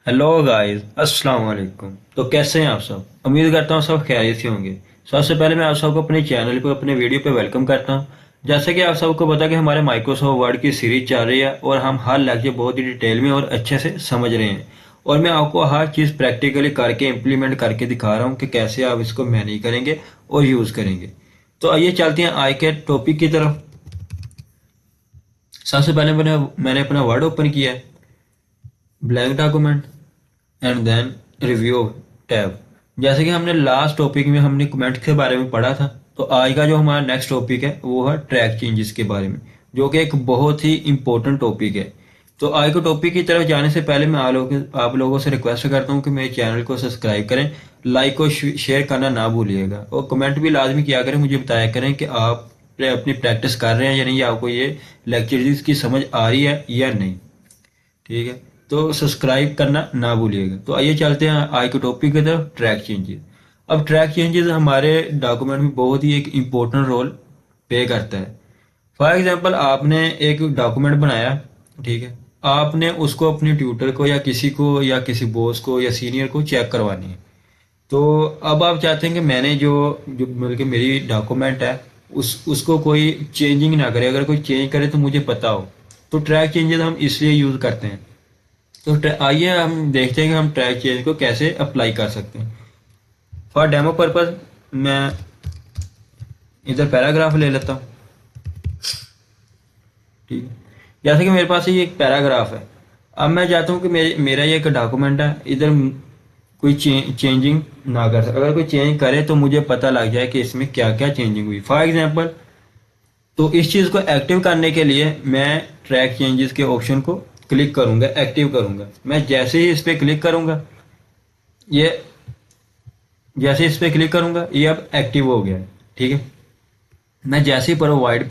Hello guys, अस्सलाम वालेकुम। तो कैसे हैं आप सब? उम्मीद करता हूँ सब खैरियत से होंगे। सबसे पहले मैं आप सबको अपने चैनल पे अपने वीडियो पे वेलकम करता हूँ। जैसे कि आप सबको पता है कि हमारे माइक्रोसॉफ्ट वर्ड की सीरीज चल रही है और हम हर लेक्चर बहुत ही डिटेल में और अच्छे से समझ रहे हैं। और मैं आपको हर चीज़ प्रैक्टिकली करके इम्प्लीमेंट करके दिखा रहा हूँ कि कैसे आप इसको मैनेज करेंगे और यूज़ करेंगे। तो आइए चलते हैं आज के टॉपिक की तरफ। सबसे पहले मैंने अपना वर्ड ओपन किया है, blank document, and then review tab. जैसे कि हमने लास्ट टॉपिक में हमने कमेंट के बारे में पढ़ा था, तो आज का जो हमारा नेक्स्ट टॉपिक है वो है ट्रैक चेंजेस के बारे में, जो कि एक बहुत ही इंपॉर्टेंट टॉपिक है। तो आज के टॉपिक की तरफ जाने से पहले मैं आप लोगों से रिक्वेस्ट करता हूँ कि मेरे चैनल को सब्सक्राइब करें, लाइक और शेयर करना ना भूलिएगा, और कमेंट भी लाजमी किया करें, मुझे बताया करें कि आप अपनी प्रैक्टिस कर रहे हैं या नहीं, या आपको ये लेक्चर की समझ आ रही है या नहीं। ठीक है, तो सब्सक्राइब करना ना भूलिएगा। तो आइए चलते हैं आज के टॉपिक की तरफ, ट्रैक चेंजेस। अब ट्रैक चेंजेस हमारे डॉक्यूमेंट में बहुत ही एक इम्पोर्टेंट रोल प्ले करता है। फॉर एग्जांपल, आपने एक डॉक्यूमेंट बनाया, ठीक है, आपने उसको अपने ट्यूटर को या किसी को या किसी बॉस को या सीनियर को चेक करवानी है। तो अब आप चाहते हैं कि मैंने जो जो मतलब कि मेरी डॉक्यूमेंट है उसको कोई चेंजिंग ना करे, अगर कोई चेंज करे तो मुझे पता हो। तो ट्रैक चेंजेस हम इसलिए यूज़ करते हैं। तो आइए हम देखते हैं कि हम ट्रैक चेंज को कैसे अप्लाई कर सकते हैं। फॉर डेमो पर्पज मैं इधर पैराग्राफ ले लेता हूँ। ठीक है, जैसे कि मेरे पास ये एक पैराग्राफ है। अब मैं चाहता हूँ कि मेरा ये एक डॉक्यूमेंट है, इधर कोई चेंजिंग ना कर सके। अगर कोई चेंज करे तो मुझे पता लग जाए कि इसमें क्या क्या चेंजिंग हुई। फॉर एग्जांपल, तो इस चीज़ को एक्टिव करने के लिए मैं ट्रैक चेंजेस के ऑप्शन को क्लिक करूंगा, एक्टिव करूंगा। मैं जैसे ही इस पर क्लिक करूंगा, ये जैसे इस पर क्लिक करूंगा ये अब एक्टिव हो गया है। ठीक है, मैं जैसे ही प्रोवाइड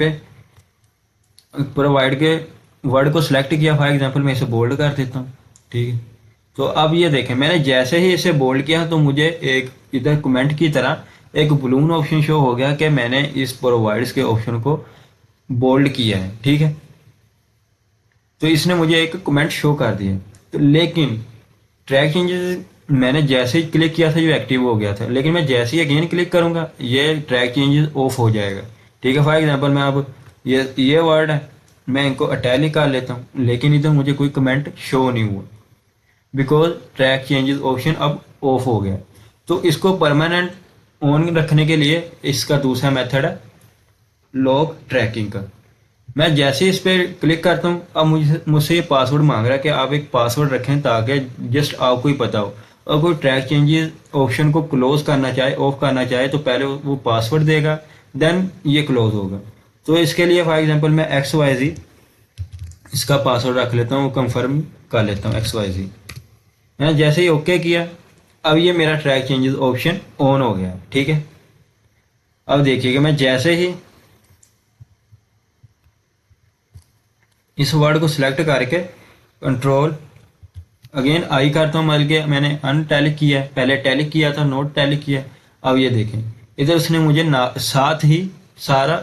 के वर्ड को सिलेक्ट किया, फॉर एग्जांपल मैं इसे बोल्ड कर देता हूँ। ठीक है, तो अब ये देखें, मैंने जैसे ही इसे बोल्ड किया तो मुझे एक इधर कमेंट की तरह एक बलून ऑप्शन शो हो गया कि मैंने इस प्रोवाइड्स के ऑप्शन को बोल्ड किया है। ठीक है, तो इसने मुझे एक कमेंट शो कर दिया। तो लेकिन ट्रैक चेंजेस मैंने जैसे ही क्लिक किया था जो एक्टिव हो गया था, लेकिन मैं जैसे ही अगेन क्लिक करूंगा ये ट्रैक चेंजेस ऑफ हो जाएगा। ठीक है, फॉर एग्जांपल मैं अब ये वर्ड है, मैं इनको अटैलिक कर लेता हूँ, लेकिन इधर मुझे कोई कमेंट शो नहीं हुआ, बिकॉज ट्रैक चेंजेस ऑप्शन अब ऑफ हो गया। तो इसको परमानेंट ऑन रखने के लिए इसका दूसरा मेथड है लॉग ट्रैकिंग का। मैं जैसे ही इस पर क्लिक करता हूँ, अब मुझसे ये पासवर्ड मांग रहा है कि आप एक पासवर्ड रखें ताकि जस्ट आपको ही पता हो। और कोई ट्रैक चेंजेस ऑप्शन को क्लोज करना चाहे, ऑफ करना चाहे, तो पहले वो पासवर्ड देगा, देन ये क्लोज होगा। तो इसके लिए फॉर एग्जांपल मैं XYZ इसका पासवर्ड रख लेता हूँ, कंफर्म कर लेता हूँ XYZ। मैंने जैसे ही ओके किया, अब ये मेरा ट्रैक चेंजेस ऑप्शन ऑन हो गया। ठीक है, अब देखिएगा, मैं जैसे ही इस वर्ड को सिलेक्ट करके कंट्रोल अगेन आई करता हूँ, मतलब कि मैंने अनटैलिक किया है, पहले टैलिक किया था, नोट टैलिक किया। अब ये देखें, इधर उसने मुझे साथ ही सारा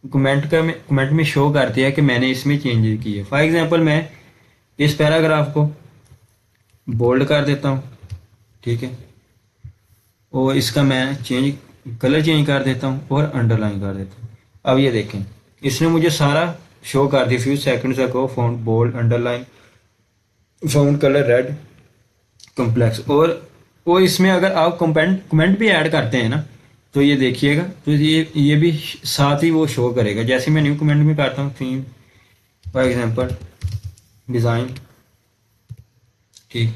कमेंट में शो कर दिया कि मैंने इसमें चेंज किए। फॉर एग्जांपल, मैं इस पैराग्राफ को बोल्ड कर देता हूँ। ठीक है, और इसका मैं कलर चेंज कर देता हूँ और अंडरलाइन कर देता हूँ। अब ये देखें, इसने मुझे सारा शो कर दिया। Few seconds ago found bold, underline, found colour red, complex. और इसमें अगर आप कमेंट भी ऐड करते हैं ना, तो ये देखिएगा, तो ये भी साथ ही वो शो करेगा। जैसे मैं न्यू कमेंट में करता हूँ थीम, फॉर एग्जांपल डिज़ाइन, ठीक,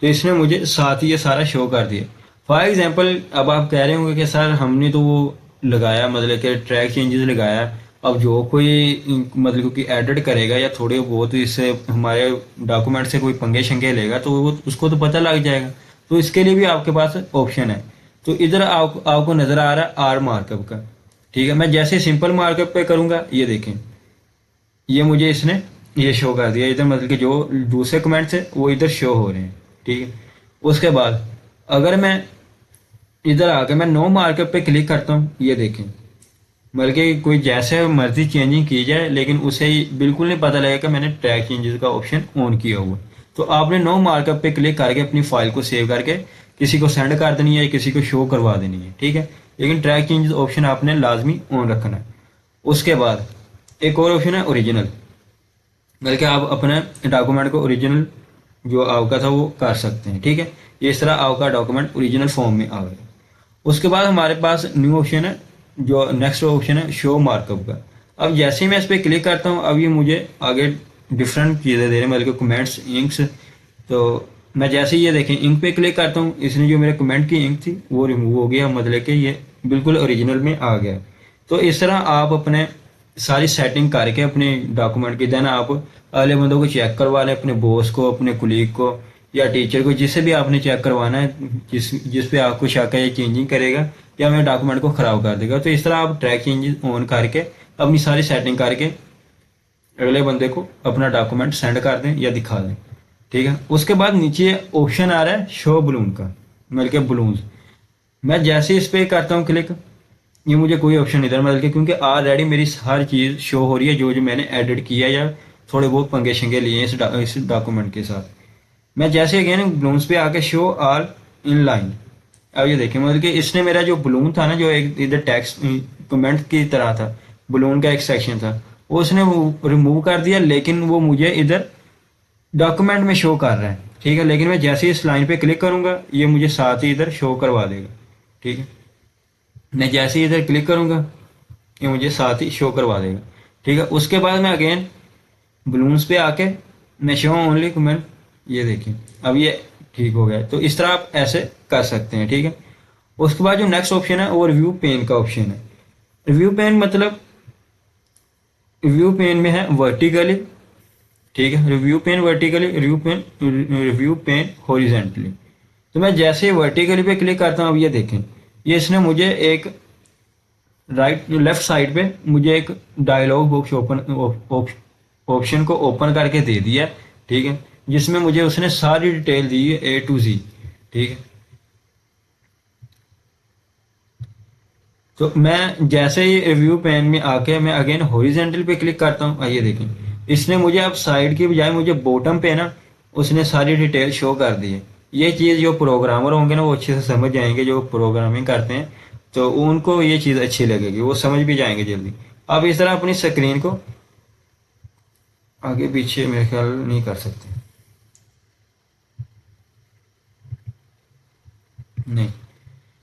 तो इसने मुझे साथ ही ये सारा शो कर दिया। फॉर एग्जांपल, अब आप कह रहे होंगे कि सर हमने तो वो लगाया, मतलब कि ट्रैक चेंजेस लगाया, अब जो कोई मतलब कि एडिट करेगा या थोड़े बहुत इससे हमारे डॉक्यूमेंट से कोई पंगे शंगे लेगा तो वो उसको तो पता लग जाएगा। तो इसके लिए भी आपके पास ऑप्शन है। तो इधर आपको नज़र आ रहा है आर मार्कअप का। ठीक है, मैं जैसे सिंपल मार्कअप पे करूँगा, ये देखें, ये मुझे इसने ये शो कर दिया इधर, मतलब कि जो दूसरे कमेंट्स है वो इधर शो हो रहे हैं। ठीक है, उसके बाद अगर मैं इधर आकर मैं नो मार्कअप पे क्लिक करता हूँ, ये देखें, बल्कि कोई जैसे मर्जी चेंजिंग की जाए लेकिन उसे बिल्कुल नहीं पता लगेगा कि मैंने ट्रैक चेंजेस का ऑप्शन ऑन किया हुआ। तो आपने नो मार्कअप पे क्लिक करके अपनी फाइल को सेव करके किसी को सेंड कर देनी है या किसी को शो करवा देनी है, ठीक है। लेकिन ट्रैक चेंजेस ऑप्शन आपने लाजमी ऑन रखना है। उसके बाद एक और ऑप्शन है ओरिजिनल, बल्कि आप अपने डॉक्यूमेंट को ओरिजिनल जो आपका था वो कर सकते हैं, ठीक है। ये इस तरह आपका डॉक्यूमेंट ओरिजिनल फॉर्म में आ गया। उसके बाद हमारे पास न्यू ऑप्शन है, जो नेक्स्ट ऑप्शन है शो मार्कअप का। अब जैसे ही मैं इस पर क्लिक करता हूँ, अब ये मुझे आगे डिफरेंट चीज़ें दे रहे हैं, मतलब कमेंट्स, इंक्स। तो मैं जैसे ही ये देखें इंक पे क्लिक करता हूँ, इसने जो मेरे कमेंट की इंक थी वो रिमूव हो गया, मतलब कि ये बिल्कुल ओरिजिनल में आ गया। तो इस तरह आप अपने सारी सेटिंग करके अपने डॉक्यूमेंट की देन आप अगले बंदों को चेक करवा लें, अपने बॉस को, अपने कुलीग को या टीचर को, जिससे भी आपने चेक करवाना है, जिस पे आपको शक है ये चेंजिंग करेगा या मेरे डॉक्यूमेंट को ख़राब कर देगा। तो इस तरह आप ट्रैक चेंजेस ऑन करके अपनी सारी सेटिंग करके अगले बंदे को अपना डॉक्यूमेंट सेंड कर दें या दिखा दें, ठीक है। उसके बाद नीचे ऑप्शन आ रहा है शो बलून का, मतलब के बलून्स। मैं जैसे ही इस पर करता हूँ क्लिक, ये मुझे कोई ऑप्शन नहीं था, मतलब कि क्योंकि ऑलरेडी मेरी हर चीज़ शो हो रही है जो जो मैंने एडिट किया या थोड़े बहुत पंगे शंगे लिए इस डॉक्यूमेंट के साथ। मैं जैसे अगेन बलून्स पे आके शो ऑल इन लाइन, अब ये देखिए मतलब कि इसने मेरा जो बलून था ना, जो एक इधर टेक्स्ट कमेंट की तरह था, बलून का एक सेक्शन था, वो उसने रिमूव कर दिया, लेकिन वो मुझे इधर डॉक्यूमेंट में शो कर रहा है, ठीक है। लेकिन मैं जैसे ही इस लाइन पे क्लिक करूंगा ये मुझे साथ ही इधर शो करवा देगा, ठीक है। मैं जैसे ही इधर क्लिक करूंगा ये मुझे साथ ही शो करवा देगा, ठीक है। उसके बाद मैं अगेन बलून्स पे आके मैं शो ओनली कमेंट, ये देखिए अब ये ठीक हो गया। तो इस तरह आप ऐसे कर सकते हैं, ठीक है। उसके बाद जो नेक्स्ट ऑप्शन है वो रिव्यू पेन का ऑप्शन है। रिव्यू पेन मतलब रिव्यू पेन में है वर्टिकली, ठीक है। Review pane vertically, review pane horizontally. तो मैं जैसे वर्टिकली पे क्लिक करता हूँ, अब ये देखें ये इसने मुझे एक लेफ्ट साइड पे मुझे एक डायलॉग बॉक्स ऑप्शन को ओपन करके दे दिया, ठीक है, जिसमें मुझे उसने सारी डिटेल दी है A to Z, ठीक है। तो मैं जैसे ही रिव्यू पेन में आके मैं अगेन हॉरिजेंटल पे क्लिक करता हूँ, आइए देखें इसने मुझे अब साइड की बजाय मुझे बॉटम पे ना उसने सारी डिटेल शो कर दी है। ये चीज़ जो प्रोग्रामर होंगे ना वो अच्छे से समझ जाएंगे, जो प्रोग्रामिंग करते हैं तो उनको ये चीज़ अच्छी लगेगी, वो समझ भी जाएंगे जल्दी। अब इस तरह अपनी स्क्रीन को आगे पीछे मेरे ख्याल नहीं कर सकते, नहीं,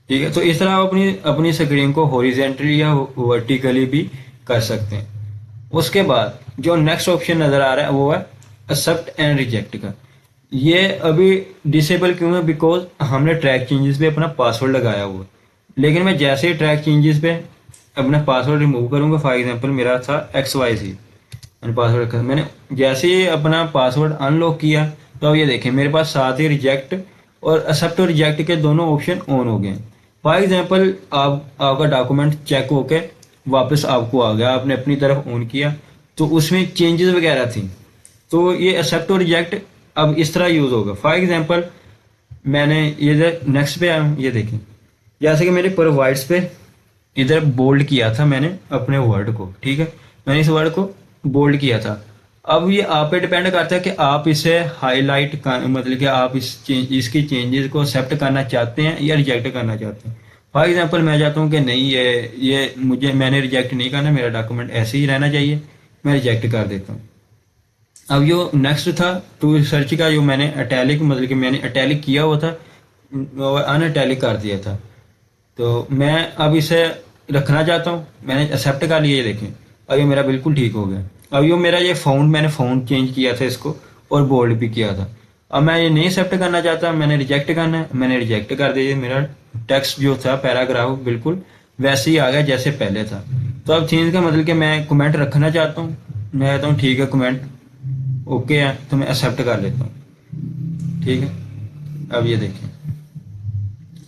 ठीक है। तो इस तरह आप अपनी अपनी स्क्रीन को हॉरिजेंटली या वर्टिकली भी कर सकते हैं। उसके बाद जो नेक्स्ट ऑप्शन नज़र आ रहा है वो है एक्सेप्ट एंड रिजेक्ट का। ये अभी डिसेबल क्यों है, बिकॉज हमने ट्रैक चेंजेस पे अपना पासवर्ड लगाया हुआ है। लेकिन मैं जैसे ही ट्रैक चेंजेस पे अपना पासवर्ड रिमूव करूंगा, फॉर एग्जांपल मेरा था XYZ, मैंने पासवर्ड रखा, मैंने जैसे ही अपना पासवर्ड अनलॉक किया तो अब ये देखें मेरे पास साथ ही रिजेक्ट और एक्सेप्ट और रिजेक्ट के दोनों ऑप्शन ऑन हो गए। फॉर एग्जांपल आपका डॉक्यूमेंट चेक होके वापस आपको आ गया, आपने अपनी तरफ ऑन किया तो उसमें चेंजेस वगैरह थी, तो ये एक्सेप्ट और रिजेक्ट अब इस तरह यूज़ होगा। फॉर एग्जांपल मैंने ये नेक्स्ट पे आया, ये देखें जैसे कि मैंने प्रोवाइड्स पे इधर बोल्ड किया था मैंने अपने वर्ड को, ठीक है, मैंने इस वर्ड को बोल्ड किया था। अब ये आप पे डिपेंड करता है कि आप इसे हाईलाइट कर, मतलब कि आप इसकी चेंजेस को एक्सेप्ट करना चाहते हैं या रिजेक्ट करना चाहते हैं। फॉर एग्जांपल मैं चाहता हूँ कि नहीं ये मैंने रिजेक्ट नहीं करना, मेरा डॉक्यूमेंट ऐसे ही रहना चाहिए, मैं रिजेक्ट कर देता हूँ। अब जो नेक्स्ट था टू सर्च का, जो मैंने अटैलिक मतलब कि मैंने अटैलिक किया हुआ था और अनअटैलिक कर दिया था, तो मैं अब इसे रखना चाहता हूँ, मैंने एक्सेप्ट कर लिया, ये देखें अब ये मेरा बिल्कुल ठीक हो गया। अब ये मेरा ये मैंने फाउंड चेंज किया था इसको और बोल्ड भी किया था। अब मैं ये नहीं एक्सेप्ट करना चाहता, मैंने रिजेक्ट करना है, मैंने रिजेक्ट कर दिया, मेरा टेक्स्ट जो था पैराग्राफ बिल्कुल वैसे ही आ गया जैसे पहले था। तो अब चेंज का मतलब कि मैं कमेंट रखना चाहता हूँ, मैं कहता हूँ ठीक है कमेंट ओके है, तो मैं एक्सेप्ट कर लेता हूँ, ठीक है। अब ये देखें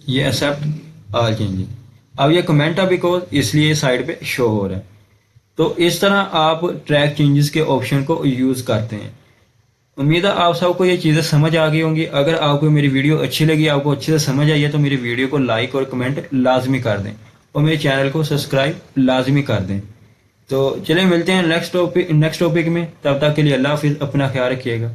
ये एक्सेप्ट ऑल चेंजेस, अब ये कमेंट है बिकॉज इसलिए साइड पे शो हो रहा है। तो इस तरह आप ट्रैक चेंजेस के ऑप्शन को यूज़ करते हैं। उम्मीद है आप सबको ये चीज़ें समझ आ गई होंगी। अगर आपको मेरी वीडियो अच्छी लगी, आपको अच्छे से समझ आई है, तो मेरी वीडियो को लाइक और कमेंट लाजमी कर दें और मेरे चैनल को सब्सक्राइब लाजमी कर दें। तो चलिए मिलते हैं नेक्स्ट टॉपिक में, तब तक के लिए अल्लाह हाफिज़, अपना ख्याल रखिएगा।